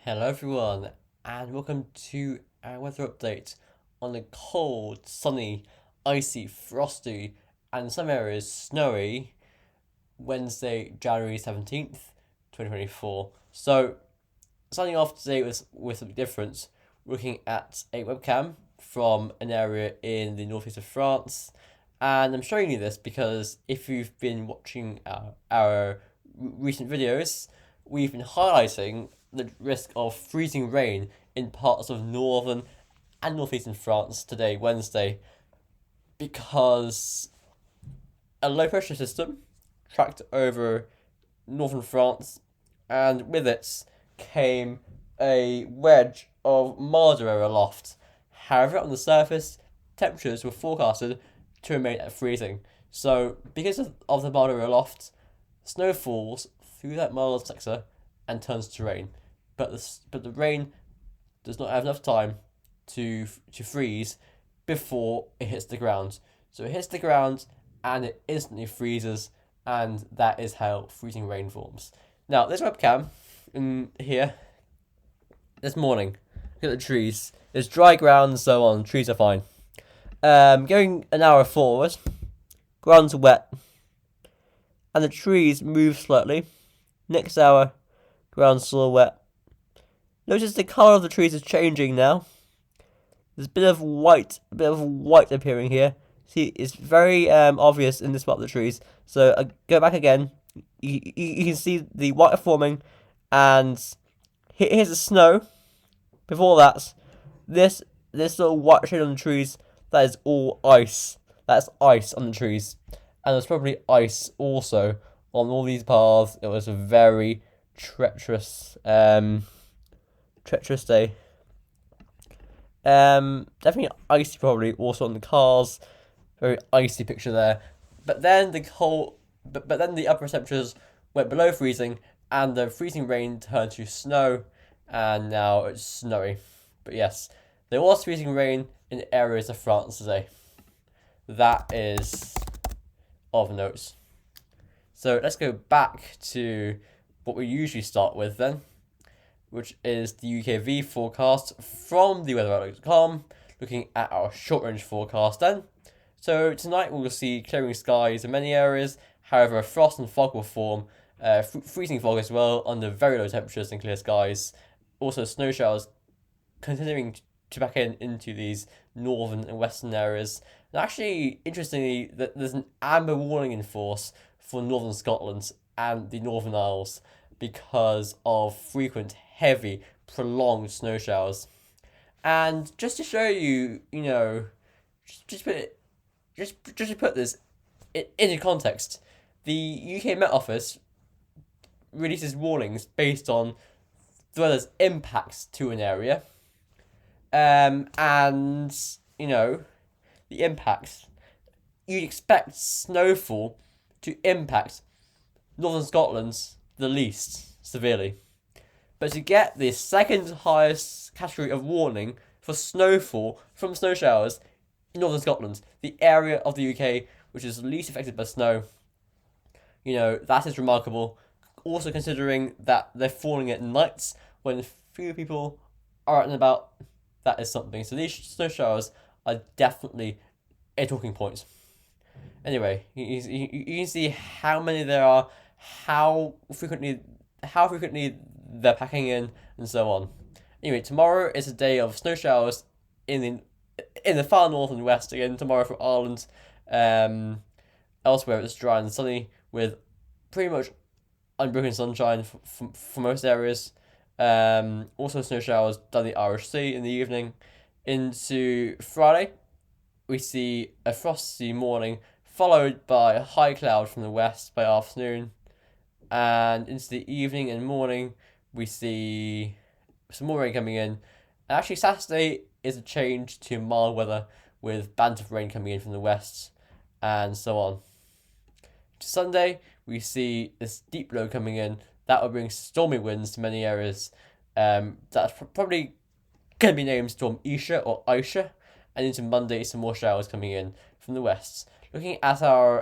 Hello everyone, and welcome to our weather update on a cold, sunny, icy, frosty, and in some areas snowy Wednesday, January 17th, 2024. So, starting off today with something different, looking at a webcam from an area in the northeast of France. And I'm showing you this because if you've been watching our recent videos, we've been highlighting the risk of freezing rain in parts of northern and northeastern France today, Wednesday, because a low pressure system tracked over northern France, and with it came a wedge of milder air aloft. However, on the surface, temperatures were forecasted to remain at freezing. So, because of the milder air aloft, snow falls through that mild sector and turns to rain. But the rain does not have enough time to freeze before it hits the ground. So it hits the ground and it instantly freezes, and that is how freezing rain forms. Now, this webcam in here this morning, look at the trees. There's dry ground and so on. Trees are fine. Going an hour forward, ground's wet, and the trees move slightly. Next hour, ground's still wet. Notice the colour of the trees is changing now. There's a bit of white appearing here. See, it's very obvious in this part of the trees. So go back again. You can see the white forming, and here's the snow. Before that, this little white shade on the trees, that is all ice. That's ice on the trees, and there's probably ice also on all these paths. It was a very treacherous day. Definitely icy, probably also on the cars. Very icy picture there. But then the upper temperatures went below freezing, and the freezing rain turned to snow, and now it's snowy. But yes, there was freezing rain in areas of France today. That is of note. So let's go back to what we usually start with then, which is the UKV forecast from the weather.com, looking at our short range forecast then. So tonight we'll see clearing skies in many areas. However, frost and fog will form, freezing fog as well under very low temperatures and clear skies. Also snow showers continuing to back into these northern and western areas. And actually, interestingly, there's an amber warning in force for northern Scotland and the Northern Isles because of frequent, heavy, prolonged snow showers. And just to show you, just to put this into context, the UK Met Office releases warnings based on the weather's impacts to an area. And the impacts, you'd expect snowfall to impact northern Scotland the least severely. But to get the second highest category of warning for snowfall from snow showers in northern Scotland, the area of the UK which is least affected by snow, that is remarkable. Also considering that they're falling at nights when fewer people are out and about, that is something. So these snow showers are definitely a talking point. Anyway, you can see how many there are, how frequently they're packing in, and so on. Anyway, tomorrow is a day of snow showers in the far north and west. Again, tomorrow for Ireland. Elsewhere it's dry and sunny with pretty much unbroken sunshine for most areas. Also snow showers down the Irish Sea in the evening. Into Friday, we see a frosty morning followed by a high cloud from the west by afternoon. And into the evening and morning, we see some more rain coming in. And actually, Saturday is a change to mild weather with bands of rain coming in from the west and so on. To Sunday, we see this deep low coming in. That will bring stormy winds to many areas. That's probably going to be named Storm Isha or Aisha. And into Monday, some more showers coming in from the west. Looking at our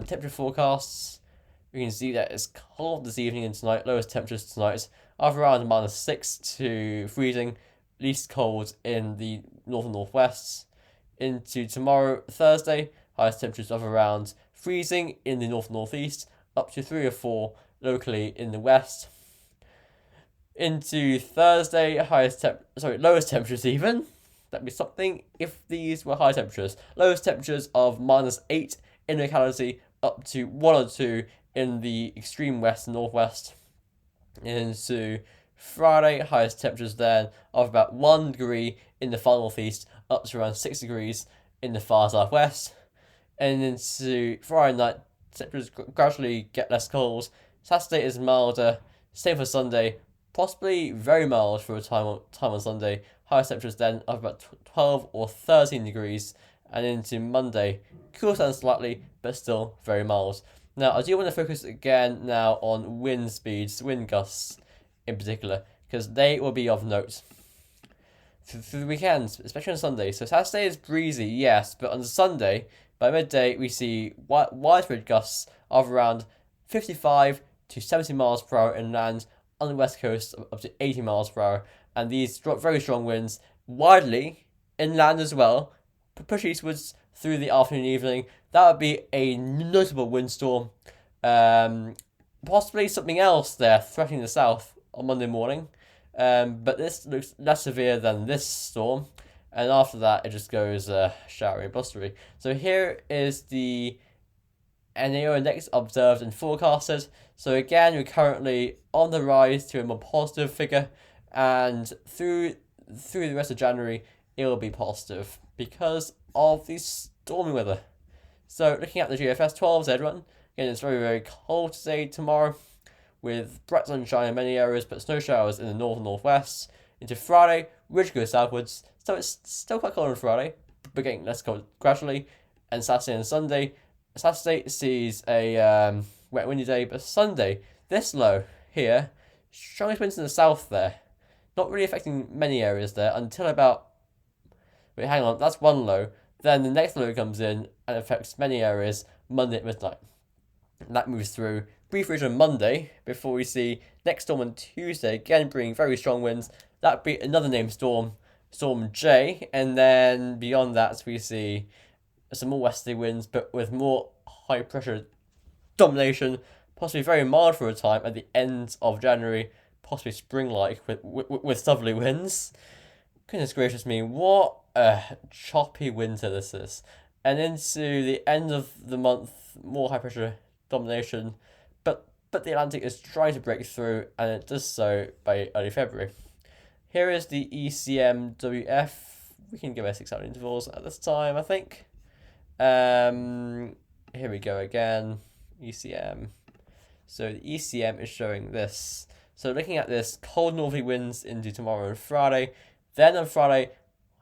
temperature forecasts, we can see that it's cold this evening and tonight. Lowest temperatures tonight of around -6 to freezing, least cold in the north and northwest. Into tomorrow, Thursday, highest temperatures of around freezing in the north and northeast, up to 3 or 4 locally in the west. Into Thursday, lowest temperatures even. That'd be something if these were high temperatures. Lowest temperatures of -8 in locality, up to 1 or 2 in the extreme west and northwest. Into Friday, highest temperatures then of about 1 degree in the far northeast, up to around 6 degrees in the far southwest. And into Friday night, temperatures gradually get less cold. Saturday is milder. Same for Sunday, possibly very mild for a time on Sunday. Highest temperatures then of about 12 or 13 degrees. And into Monday, cools down slightly, but still very mild. Now, I do want to focus again now on wind speeds, wind gusts in particular, because they will be of note for the weekends, especially on Sunday. So Saturday is breezy, yes, but on Sunday, by midday, we see widespread gusts of around 55 to 70 miles per hour inland, on the west coast up to 80 miles per hour, and these very strong winds widely inland as well, push eastwards through the afternoon and evening. That would be a notable windstorm. Possibly something else there threatening the south on Monday morning. But this looks less severe than this storm. And after that, it just goes showery and blustery. So here is the NAO index observed and forecasted. So again, we're currently on the rise to a more positive figure. And through the rest of January, it will be positive because of the stormy weather. So looking at the GFS 12Z run, again, it's very, very cold today, tomorrow, with bright sunshine in many areas, but snow showers in the north and northwest. Into Friday, ridge goes southwards, so it's still quite cold on Friday, but getting less cold gradually. And Saturday and Sunday, Saturday sees a wet windy day, but Sunday, this low here, strongest winds in the south there, not really affecting many areas there until about, wait, hang on, that's one low. Then the next low comes in and affects many areas Monday at midnight. And that moves through. Brief ridge on Monday before we see next storm on Tuesday, again bringing very strong winds. That would be another named storm, Storm J. And then beyond that, we see some more westerly winds, but with more high pressure domination, possibly very mild for a time at the end of January, possibly spring-like with southerly winds. Goodness gracious me, what a choppy winter this is. And into the end of the month, more high pressure domination, but the Atlantic is trying to break through, and it does so by early February. Here is the ECMWF. We can give it 6 hour intervals at this time, I think. Here we go again, ECM. So the ECM is showing this. So looking at this, cold northerly winds into tomorrow and Friday. Then on Friday,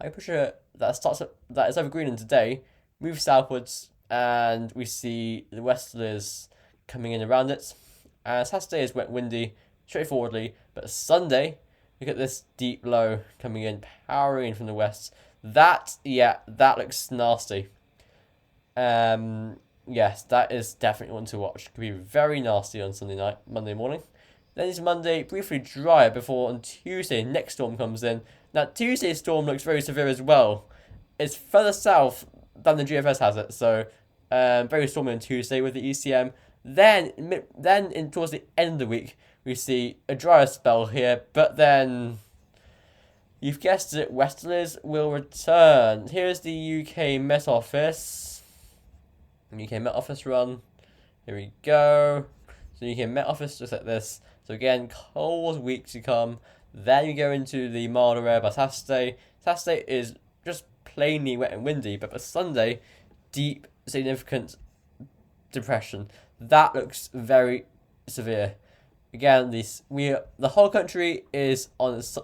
high pressure that is over Greenland today moves southwards, and we see the westerlies coming in around it. Saturday is wet windy, straightforwardly, but Sunday, look at this deep low coming in, powering in from the west. That looks nasty. Yes, that is definitely one to watch. Could be very nasty on Monday morning. Then it's Monday, briefly drier before on Tuesday, next storm comes in. Now, Tuesday's storm looks very severe as well. It's further south than the GFS has it, so very stormy on Tuesday with the ECM. Then towards the end of the week, we see a drier spell here, but then, you've guessed it, westerlies will return. Here's the UK Met Office. UK Met Office run. Here we go. So UK Met Office just like this. So again, cold week to come. Then you go into the milder air by Saturday. Saturday is just plainly wet and windy, but for Sunday, deep, significant depression. That looks very severe. Again, the whole country is on its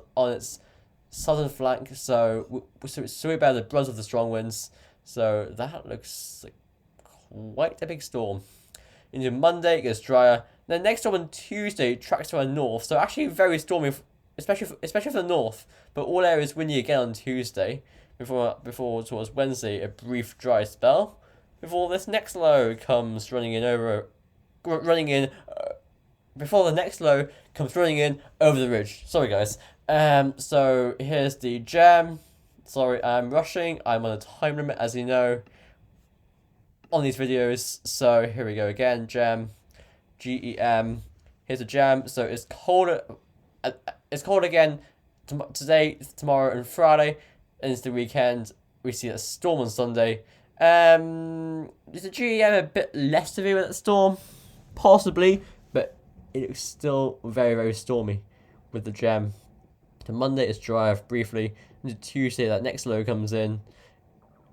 southern flank, so we bear the brunt of the strong winds. So that looks like quite a big storm. Into Monday, it gets drier. Then next storm on Tuesday tracks to our north, so actually very stormy, especially for the north. But all areas windy again on Tuesday. Before towards Wednesday, a brief dry spell. Before this next low comes running in before the next low comes running in over the ridge. Sorry, guys. So here's the gem. Sorry, I'm rushing. I'm on a time limit, as you know, on these videos. So here we go again. Gem, GEM. Here's a gem. So it's cold. It's cold again today, tomorrow, and Friday. And it's the weekend. We see a storm on Sunday. Is the GEM a bit less severe with that storm? Possibly, but it looks still very, very stormy with the gem. To Monday it's drier briefly. And to Tuesday that next low comes in.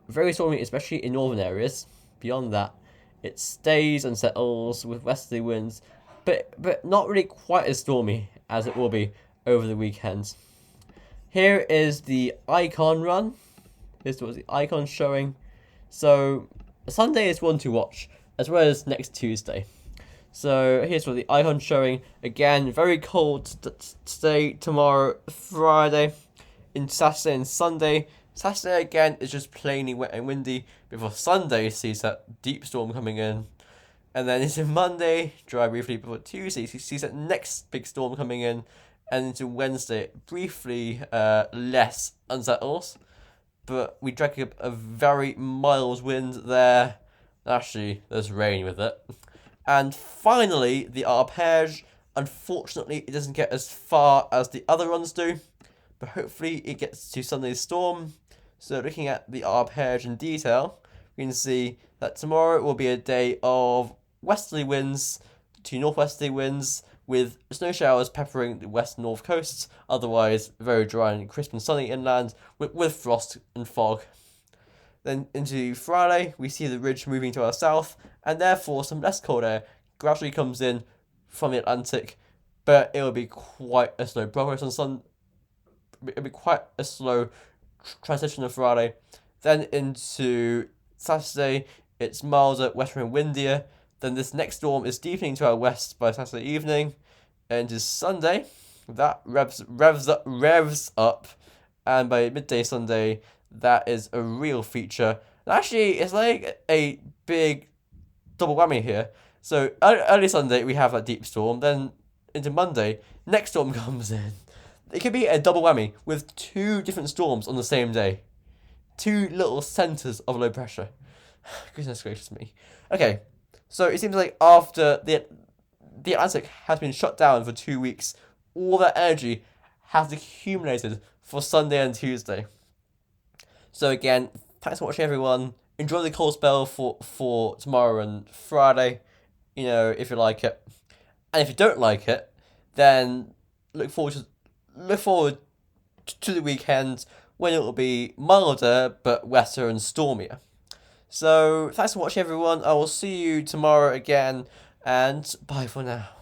Very stormy, especially in northern areas. Beyond that, it stays and settles with westerly winds, but not really quite as stormy as it will be over the weekend. Here is the icon run. This was the icon showing. So Sunday is one to watch, as well as next Tuesday. So here's what the icon showing. Again, very cold today, tomorrow, Friday, in Saturday and Sunday. Saturday again is just plainly wet and windy, before Sunday sees that deep storm coming in. And then into Monday, dry briefly, before Tuesday sees that next big storm coming in. And into Wednesday, briefly less unsettles. But we drag up a very mild wind there. Actually, there's rain with it. And finally, the arpege. Unfortunately, it doesn't get as far as the other runs do. But hopefully it gets to Sunday's storm. So looking at the arpege in detail, we can see that tomorrow will be a day of westerly winds to northwesterly winds, with snow showers peppering the west and north coasts, otherwise very dry and crisp and sunny inland, with frost and fog. Then into Friday, we see the ridge moving to our south, and therefore some less cold air gradually comes in from the Atlantic, but it will be quite a slow progress on it'll be quite a slow transition on Friday. Then into Saturday, it's milder, wetter and windier. Then this next storm is deepening to our west by Saturday evening. And into Sunday, that revs up. And by midday Sunday, that is a real feature. And actually, it's like a big double whammy here. So early Sunday, we have that deep storm. Then into Monday, next storm comes in. It could be a double whammy with two different storms on the same day. Two little centres of low pressure. Goodness gracious me. Okay, so it seems like after the Atlantic has been shut down for 2 weeks, all that energy has accumulated for Sunday and Tuesday. So again, thanks for watching, everyone. Enjoy the cold spell for tomorrow and Friday, if you like it. And if you don't like it, then look forward to the weekend, when it will be milder but wetter and stormier. So thanks for watching, everyone. I will see you tomorrow again, and bye for now.